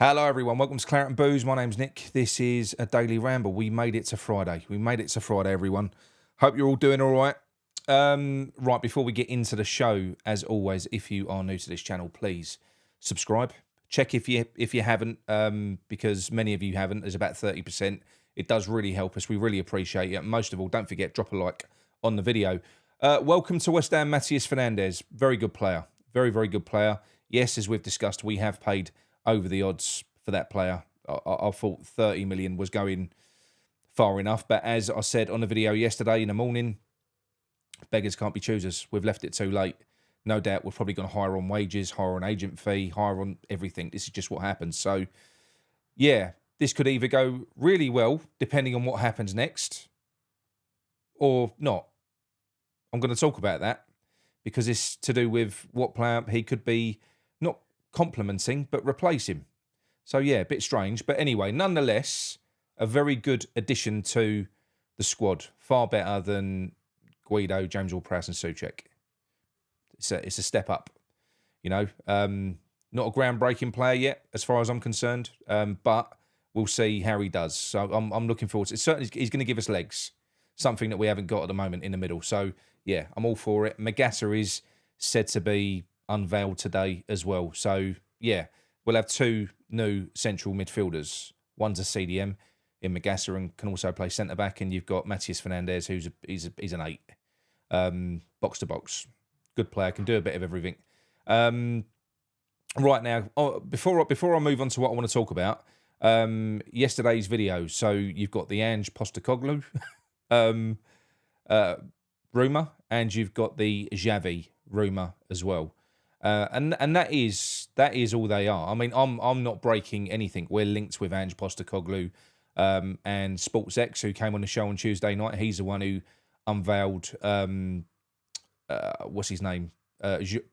Hello everyone, welcome to Claret and Booze. My name's Nick. This is a daily ramble. We made it to Friday. Everyone. Hope you're all doing all right. Right, before we get into the show, as always, if you are new to this channel, please subscribe. Check if you haven't, because many of you haven't. There's about 30%. It does really help us. We really appreciate it. Most of all, don't forget, drop a like on the video. Welcome to West Ham, Matías Fernandes. Very good player. Very, very good player. Yes, as we've discussed, we have paid over the odds for that player. I thought 30 million was going far enough, but as I said on the video yesterday in the morning, beggars can't be choosers. We've left it too late. No doubt we're probably going to hire on wages, hire on agent fee, hire on everything. This is just what happens. So, yeah, this could either go really well, depending on what happens next, or not. I'm going to talk about that because it's to do with what player he could be not complementing, but replace him. So, yeah, a bit strange. But anyway, nonetheless, a very good addition to the squad. Far better than Guido, James Ward-Prowse and Soucek. It's a step up, you know. Not a groundbreaking player yet, as far as I'm concerned, but we'll see how he does. So I'm looking forward to it. Certainly, he's going to give us legs, something that we haven't got at the moment in the middle. So, yeah, I'm all for it. Magassa is said to be unveiled today as well. So, yeah, we'll have two new central midfielders. One's a CDM in Magassa and can also play centre-back, and you've got Matías Fernandes, he's an 8. Box to box. Good player, can do a bit of everything. Right now, before I move on to what I want to talk about, yesterday's video. So you've got the Ange Postecoglou rumour, and you've got the Xavi rumour as well. And that is all they are. I mean, I'm not breaking anything. We're linked with Ange Postecoglou and Sports X, who came on the show on Tuesday night. He's the one who unveiled what's his name,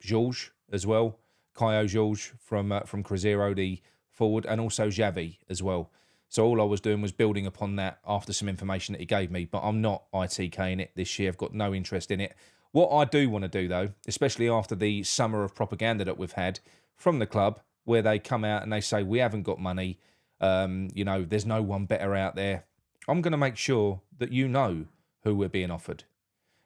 Georges as well, Caio Georges from Cruzeiro, the forward, and also Xavi as well. So all I was doing was building upon that after some information that he gave me. But I'm not ITKing it this year. I've got no interest in it. What I do want to do, though, especially after the summer of propaganda that we've had from the club, where they come out and they say, we haven't got money, you know, there's no one better out there, I'm going to make sure that you know who we're being offered.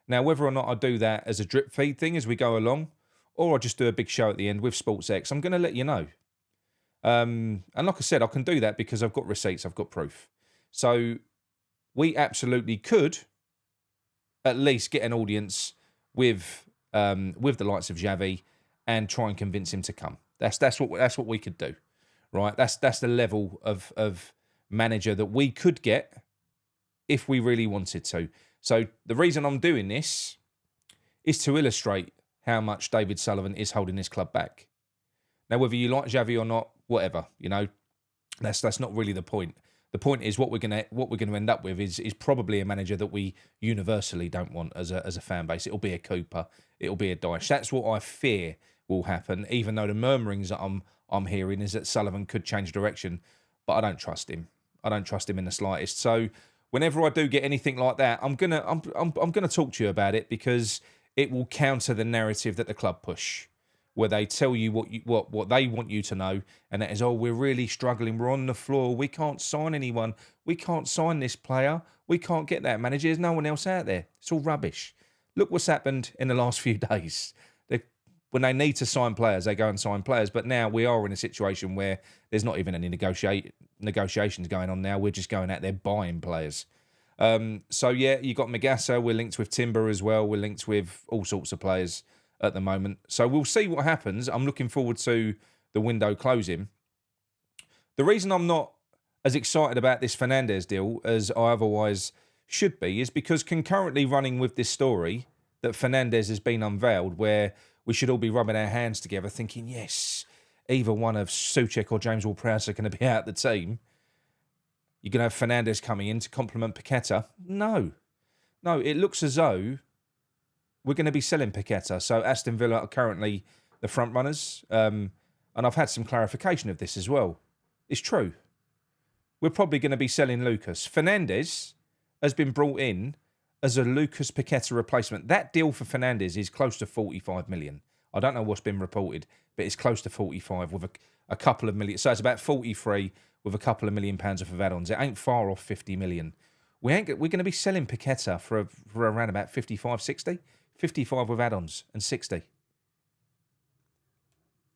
Now, whether or not I do that as a drip feed thing as we go along, or I just do a big show at the end with Sports X, I'm going to let you know. And like I said, I can do that because I've got receipts, I've got proof. So we absolutely could at least get an audience with the likes of Xavi and try and convince him to come. That's what we could do, right? That's the level of manager that we could get if we really wanted to. So the reason I'm doing this is to illustrate how much David Sullivan is holding this club back. Now, whether you like Xavi or not, whatever, you know, that's not really the point. The point is what we're gonna end up with is probably a manager that we universally don't want as a fan base. It'll be a Cooper, it'll be a Dyche. That's what I fear will happen. Even though the murmurings that I'm hearing is that Sullivan could change direction, but I don't trust him. I don't trust him in the slightest. So whenever I do get anything like that, I'm gonna talk to you about it because it will counter the narrative that the club push, where they tell you what they want you to know, and that is, oh, we're really struggling, we're on the floor, we can't sign anyone, we can't sign this player, we can't get that manager, there's no one else out there. It's all rubbish. Look what's happened in the last few days. When they need to sign players, they go and sign players, but now we are in a situation where there's not even any negotiations going on now, we're just going out there buying players. So yeah, you got Magassa, we're linked with Timber as well, we're linked with all sorts of players at the moment. So we'll see what happens. I'm looking forward to the window closing. The reason I'm not as excited about this Fernandes deal as I otherwise should be is because concurrently running with this story that Fernandes has been unveiled, where we should all be rubbing our hands together thinking, yes, either one of Soucek or James Ward-Prowse are going to be out of the team. You're going to have Fernandes coming in to complement Paqueta. No, it looks as though we're going to be selling Paqueta. So Aston Villa are currently the front runners. And I've had some clarification of this as well. It's true. We're probably going to be selling Lucas. Fernandes has been brought in as a Lucas Paqueta replacement. That deal for Fernandes is close to 45 million. I don't know what's been reported, but it's close to 45 with a couple of million. So it's about 43 with a couple of £1 million worth of add-ons. It ain't far off 50 million. We're going to be selling Paqueta for around about 55, 60. 55 with add-ons and 60.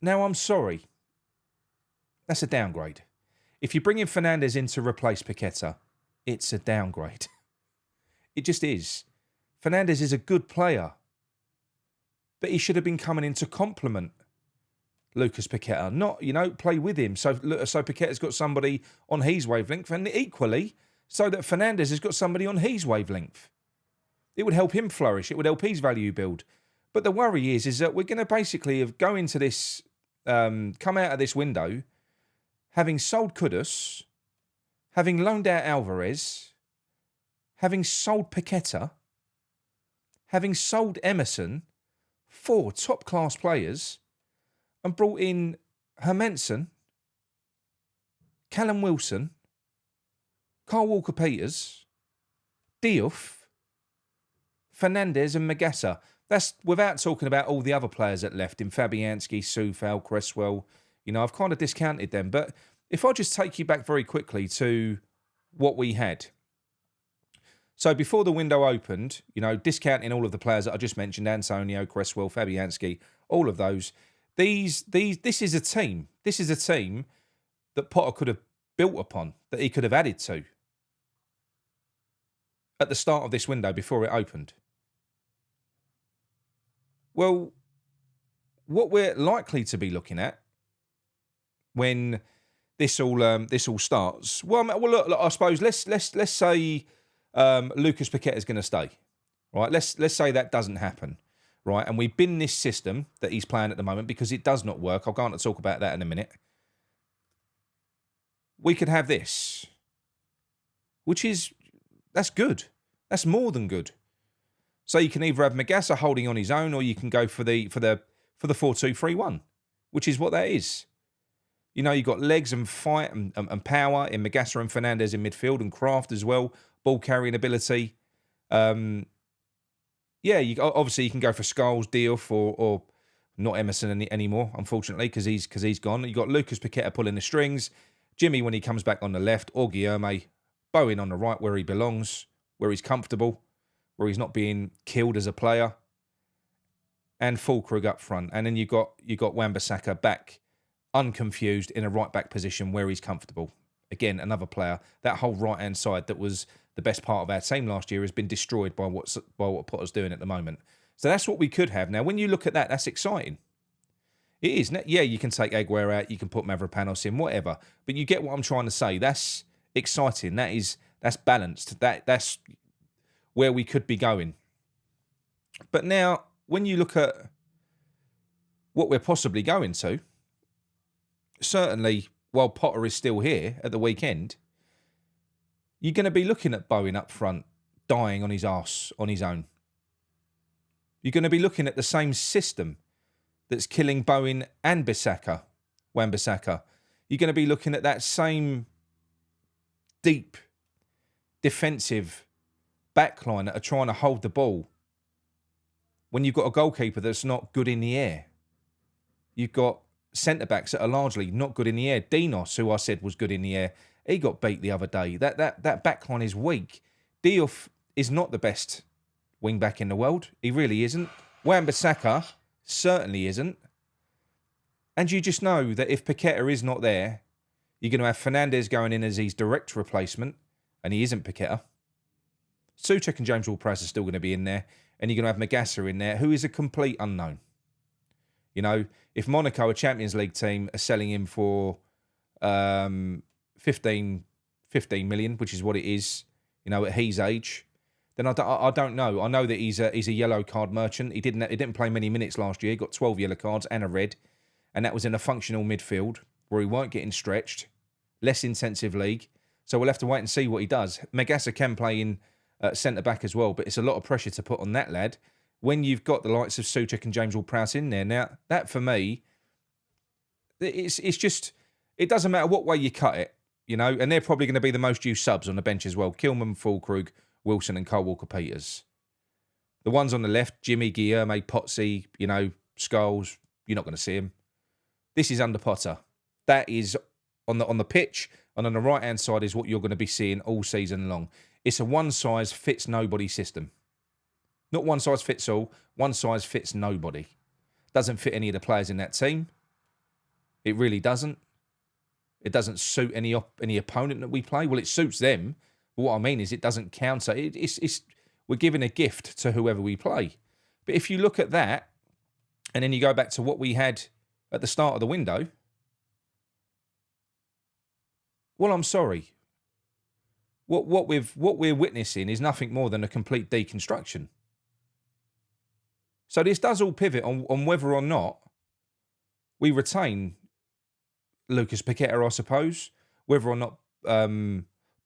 Now, I'm sorry. That's a downgrade. If you bring in Fernandes in to replace Paqueta, it's a downgrade. It just is. Fernandes is a good player, but he should have been coming in to complement Lucas Paqueta, not, play with him. So Paqueta's got somebody on his wavelength, and equally, so that Fernandes has got somebody on his wavelength. It would help him flourish. It would help his value build. But the worry is that we're going to basically go into this, come out of this window, having sold Kudus, having loaned out Alvarez, having sold Paqueta, having sold Emerson, 4 top-class players, and brought in Hermansen, Callum Wilson, Kyle Walker-Peters, Diouf, Fernandes and Magassa. That's without talking about all the other players that left in Fabianski, Soufal, Cresswell. I've kind of discounted them. But if I just take you back very quickly to what we had. So before the window opened, discounting all of the players that I just mentioned, Antonio, Cresswell, Fabianski, all of those, this is a team. This is a team that Potter could have built upon, that he could have added to at the start of this window before it opened. Well, what we're likely to be looking at when this all starts, well, look, I suppose let's say Lucas Paqueta is going to stay, right? Let's say that doesn't happen, right? And we bin this system that he's playing at the moment because it does not work. I'll go on to talk about that in a minute. We could have this, that's good. That's more than good. So you can either have Magassa holding on his own, or you can go for the 4-2-3-1, which is what that is. You've got legs and fight and power in Magassa and Fernandes in midfield, and craft as well, ball carrying ability. Obviously you can go for Scholes, Diouf, or not Emerson anymore, unfortunately, because he's gone. You've got Lucas Paqueta pulling the strings, Jimmy when he comes back on the left, or Guilherme, Bowen on the right where he belongs, where he's comfortable, where he's not being killed as a player, and Fulkrug up front. And then you got Wan-Bissaka back, unconfused, in a right-back position where he's comfortable. Again, another player. That whole right-hand side that was the best part of our team last year has been destroyed by what Potter's doing at the moment. So that's what we could have. Now, when you look at that, that's exciting. It is. Yeah, you can take Aguero out, you can put Mavropanos in, whatever. But you get what I'm trying to say. That's exciting. That's balanced. That's where we could be going. But now, when you look at what we're possibly going to, certainly while Potter is still here at the weekend, you're going to be looking at Bowen up front, dying on his arse on his own. You're going to be looking at the same system that's killing Bowen and Wan-Bissaka. You're going to be looking at that same deep defensive backline that are trying to hold the ball when you've got a goalkeeper that's not good in the air. You've got centre-backs that are largely not good in the air. Dinos, who I said was good in the air, he got beat the other day. That backline is weak. Diouf is not the best wing-back in the world. He really isn't. Wan-Bissaka certainly isn't. And you just know that if Paqueta is not there, you're going to have Fernandes going in as his direct replacement, and he isn't Paqueta. Sussex and James Ward-Prowse are still going to be in there, and you're going to have Magassa in there, who is a complete unknown. If Monaco, a Champions League team, are selling him for 15 million, which is what it is, at his age, then I don't know. I know that he's a yellow card merchant. He didn't play many minutes last year. He got 12 yellow cards and a red, and that was in a functional midfield where he weren't getting stretched, less intensive league. So we'll have to wait and see what he does. Magassa can play in centre-back as well, but it's a lot of pressure to put on that lad when you've got the likes of Suchek and James Ward-Prowse in there. Now, that for me, it's just, it doesn't matter what way you cut it, and they're probably going to be the most used subs on the bench as well. Kilman, Fulkrug, Wilson and Kyle Walker-Peters. The ones on the left, Jimmy, Guilherme, Potsy, Scholes, you're not going to see him. This is under Potter. That is on the pitch, and on the right-hand side is what you're going to be seeing all season long. It's a one-size-fits-nobody system. Not one size fits all, one size fits nobody. Doesn't fit any of the players in that team. It really doesn't. It doesn't suit any opponent that we play. Well, it suits them. But what I mean is it doesn't counter. We're giving a gift to whoever we play. But if you look at that, and then you go back to what we had at the start of the window, well, I'm sorry. What we're witnessing is nothing more than a complete deconstruction. So this does all pivot on whether or not we retain Lucas Paqueta, I suppose. Whether or not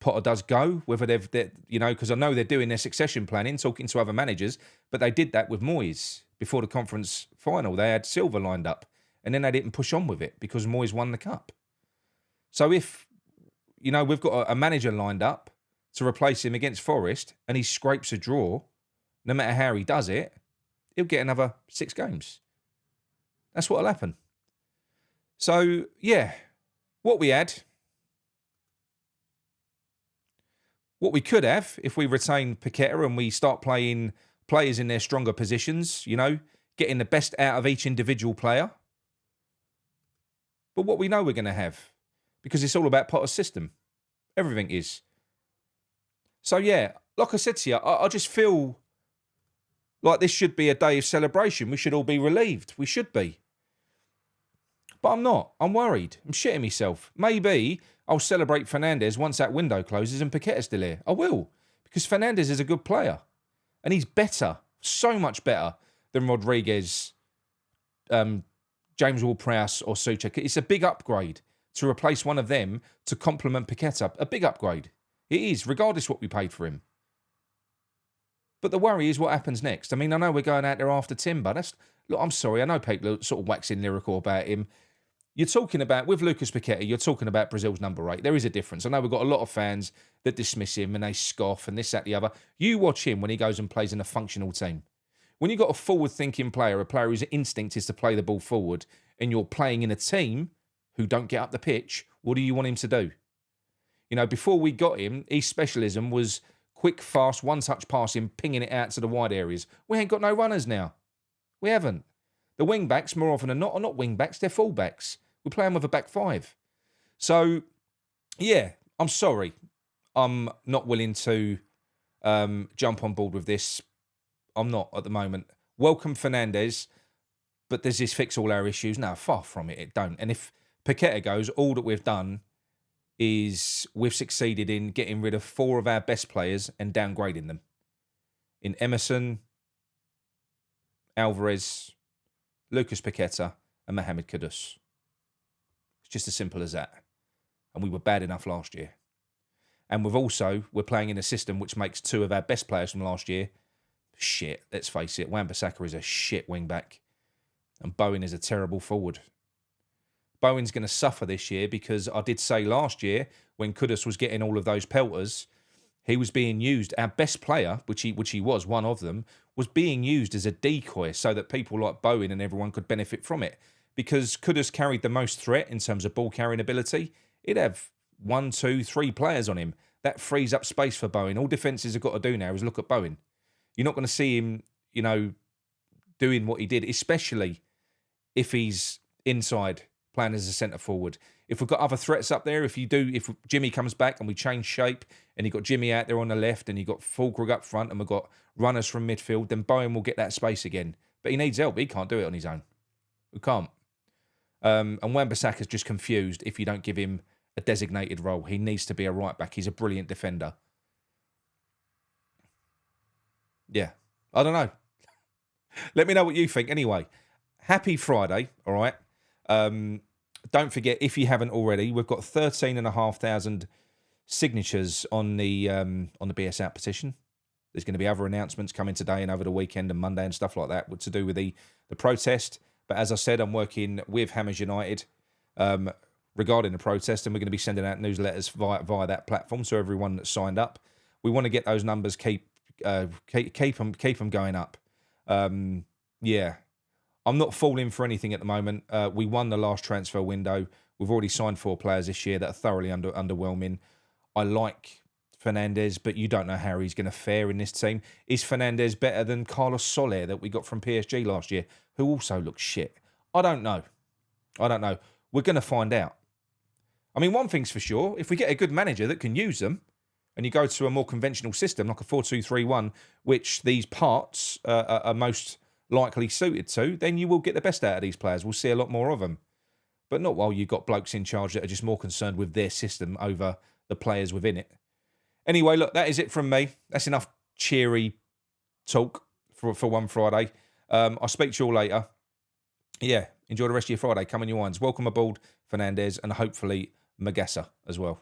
Potter does go, whether because I know they're doing their succession planning, talking to other managers, but they did that with Moyes before the conference final. They had Silva lined up, and then they didn't push on with it because Moyes won the cup. So if, we've got a manager lined up to replace him against Forest, and he scrapes a draw, no matter how he does it, he'll get another 6 games. That's what'll happen. So, yeah, what we could have, if we retain Paqueta and we start playing players in their stronger positions, getting the best out of each individual player. But what we know we're going to have, because it's all about Potter's system. Everything is. So, yeah, like I said to you, I just feel like this should be a day of celebration. We should all be relieved. We should be. But I'm not. I'm worried. I'm shitting myself. Maybe I'll celebrate Fernandes once that window closes and Paqueta's still here. I will. Because Fernandes is a good player. And he's better. So much better than Rodriguez, James Ward-Prowse or Sussex. It's a big upgrade to replace one of them to complement Paqueta. A big upgrade. It is, regardless what we paid for him. But the worry is what happens next. I mean, I know we're going out there after Timber. Look, I'm sorry. I know people are sort of waxing lyrical about him. You're talking about, with Lucas Paqueta, you're talking about Brazil's number 8. There is a difference. I know we've got a lot of fans that dismiss him and they scoff and this, that, the other. You watch him when he goes and plays in a functional team. When you've got a forward-thinking player, a player whose instinct is to play the ball forward, and you're playing in a team who don't get up the pitch, what do you want him to do? Before we got him, his specialism was quick, fast, one-touch passing, pinging it out to the wide areas. We ain't got no runners now. We haven't. The wing-backs, more often than not, are not wing-backs, they're full-backs. We're playing with a back 5. So, yeah, I'm sorry. I'm not willing to jump on board with this. I'm not at the moment. Welcome Fernandes, but does this fix all our issues? No, far from it. It don't. And if Paqueta goes, all that we've done is we've succeeded in getting rid of 4 of our best players and downgrading them. In Emerson, Alvarez, Lucas Paqueta, and Mohamed Kudus. It's just as simple as that. And we were bad enough last year. And we're playing in a system which makes 2 of our best players from last year shit. Let's face it, Wan-Bissaka is a shit wing-back. And Bowen is a terrible forward. Bowen's going to suffer this year because I did say last year when Kudus was getting all of those pelters, he was being used. Our best player, which he was, one of them, was being used as a decoy so that people like Bowen and everyone could benefit from it. Because Kudus carried the most threat in terms of ball carrying ability. He'd have 1, 2, 3 players on him. That frees up space for Bowen. All defences have got to do now is look at Bowen. You're not going to see him, doing what he did, especially if he's inside playing as a centre forward. If we've got other threats up there, if Jimmy comes back and we change shape and you've got Jimmy out there on the left and you've got Fulkrug up front and we've got runners from midfield, then Bowen will get that space again. But he needs help. He can't do it on his own. We can't. And Wan-Bissaka's just confused if you don't give him a designated role. He needs to be a right back. He's a brilliant defender. Yeah. I don't know. Let me know what you think. Anyway, happy Friday, all right? Don't forget, if you haven't already, we've got 13,500 signatures on the BS Out petition. There's going to be other announcements coming today and over the weekend and Monday and stuff like that to do with the protest. But as I said, I'm working with Hammers United regarding the protest, and we're going to be sending out newsletters via that platform. So everyone that's signed up, we want to get those numbers keep them going up. Yeah. I'm not falling for anything at the moment. We won the last transfer window. We've already signed 4 players this year that are thoroughly underwhelming. I like Fernandes, but you don't know how he's going to fare in this team. Is Fernandes better than Carlos Soler that we got from PSG last year, who also looks shit? I don't know. We're going to find out. I mean, one thing's for sure. If we get a good manager that can use them, and you go to a more conventional system like a 4-2-3-1, which these parts are most likely suited to, then you will get the best out of these players. We'll see a lot more of them. But not while you've got blokes in charge that are just more concerned with their system over the players within it. Anyway, look, that is it from me. That's enough cheery talk for one Friday. I'll speak to you all later. Yeah, enjoy the rest of your Friday. Come on your wines. Welcome aboard, Fernandes, and hopefully Magassa as well.